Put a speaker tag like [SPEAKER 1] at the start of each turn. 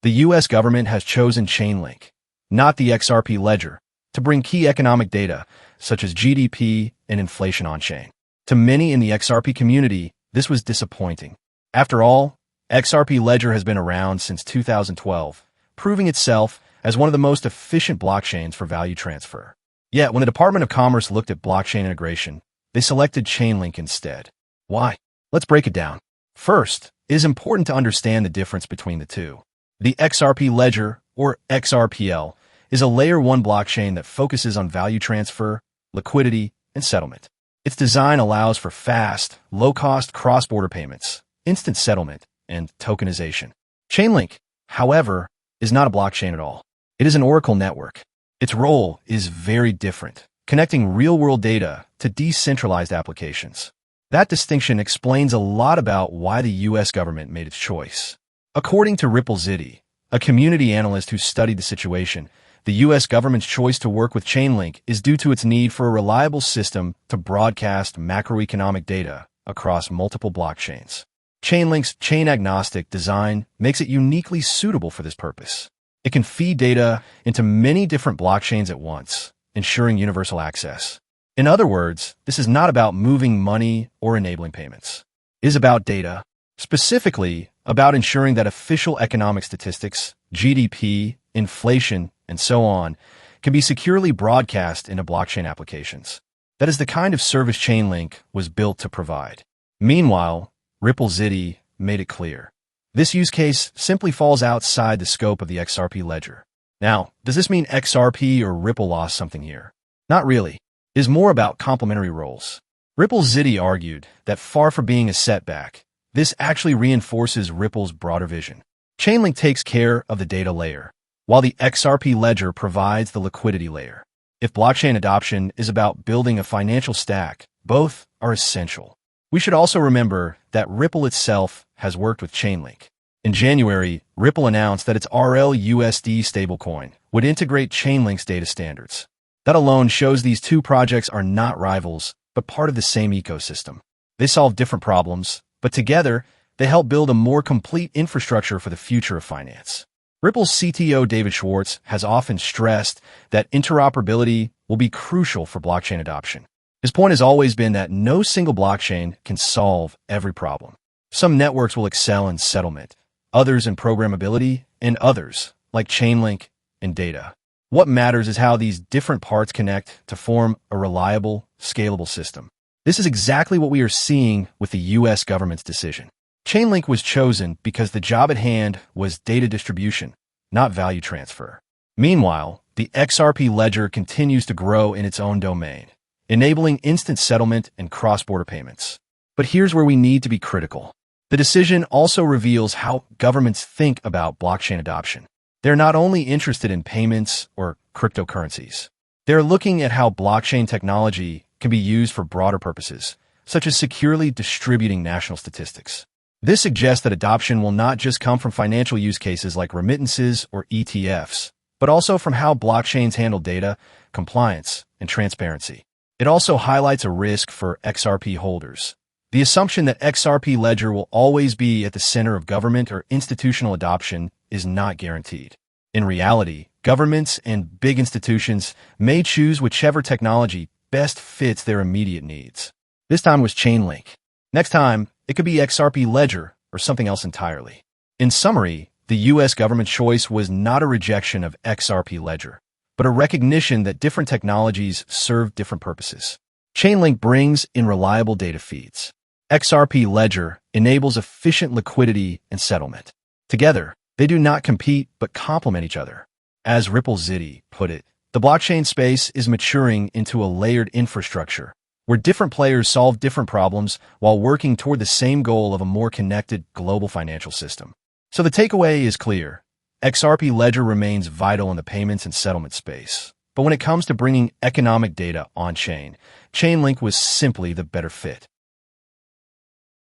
[SPEAKER 1] The U.S. government has chosen Chainlink, not the XRP Ledger, to bring key economic data, such as GDP and inflation on-chain. To many in the XRP community, this was disappointing. After all, XRP Ledger has been around since 2012, proving itself as one of the most efficient blockchains for value transfer. Yet, when the Department of Commerce looked at blockchain integration, they selected Chainlink instead. Why? Let's break it down. First, it is important to understand the difference between the two. The XRP Ledger, or XRPL, is a Layer 1 blockchain that focuses on value transfer, liquidity, and settlement. Its design allows for fast, low-cost cross-border payments, instant settlement, and tokenization. Chainlink, however, is not a blockchain at all. It is an Oracle network. Its role is very different, connecting real-world data to decentralized applications. That distinction explains a lot about why the U.S. government made its choice. According to RippleXity, a community analyst who studied the situation, the U.S. government's choice to work with Chainlink is due to its need for a reliable system to broadcast macroeconomic data across multiple blockchains. Chainlink's chain-agnostic design makes it uniquely suitable for this purpose. It can feed data into many different blockchains at once, ensuring universal access. In other words, this is not about moving money or enabling payments. It is about data, specifically about ensuring that official economic statistics, GDP, inflation, and so on, can be securely broadcast into blockchain applications. That is the kind of service Chainlink was built to provide. Meanwhile, RippleXity made it clear. This use case simply falls outside the scope of the XRP Ledger. Now, does this mean XRP or Ripple lost something here? Not really. It is more about complementary roles. RippleXity argued that far from being a setback, this actually reinforces Ripple's broader vision. Chainlink takes care of the data layer, while the XRP Ledger provides the liquidity layer. If blockchain adoption is about building a financial stack, both are essential. We should also remember that Ripple itself has worked with Chainlink. In January, Ripple announced that its RLUSD stablecoin would integrate Chainlink's data standards. That alone shows these two projects are not rivals, but part of the same ecosystem. They solve different problems, but together, they help build a more complete infrastructure for the future of finance. Ripple's CTO David Schwartz has often stressed that interoperability will be crucial for blockchain adoption. His point has always been that no single blockchain can solve every problem. Some networks will excel in settlement, others in programmability, and others, like Chainlink, in data. What matters is how these different parts connect to form a reliable, scalable system. This is exactly what we are seeing with the U.S. government's decision. Chainlink was chosen because the job at hand was data distribution, not value transfer. Meanwhile, the XRP Ledger continues to grow in its own domain, enabling instant settlement and cross-border payments. But here's where we need to be critical. The decision also reveals how governments think about blockchain adoption. They're not only interested in payments or cryptocurrencies. They're looking at how blockchain technology can be used for broader purposes, such as securely distributing national statistics. This suggests that adoption will not just come from financial use cases like remittances or ETFs, but also from how blockchains handle data, compliance, and transparency. It also highlights a risk for XRP holders. The assumption that XRP Ledger will always be at the center of government or institutional adoption is not guaranteed. In reality, governments and big institutions may choose whichever technology best fits their immediate needs. This time was Chainlink. Next time, it could be XRP Ledger or something else entirely. In summary, the U.S. government's choice was not a rejection of XRP Ledger, but a recognition that different technologies serve different purposes. Chainlink brings in reliable data feeds. XRP Ledger enables efficient liquidity and settlement. Together, they do not compete but complement each other. As RippleXity put it, the blockchain space is maturing into a layered infrastructure, where different players solve different problems while working toward the same goal of a more connected global financial system. So the takeaway is clear. XRP Ledger remains vital in the payments and settlement space. But when it comes to bringing economic data on-chain, Chainlink was simply the better fit.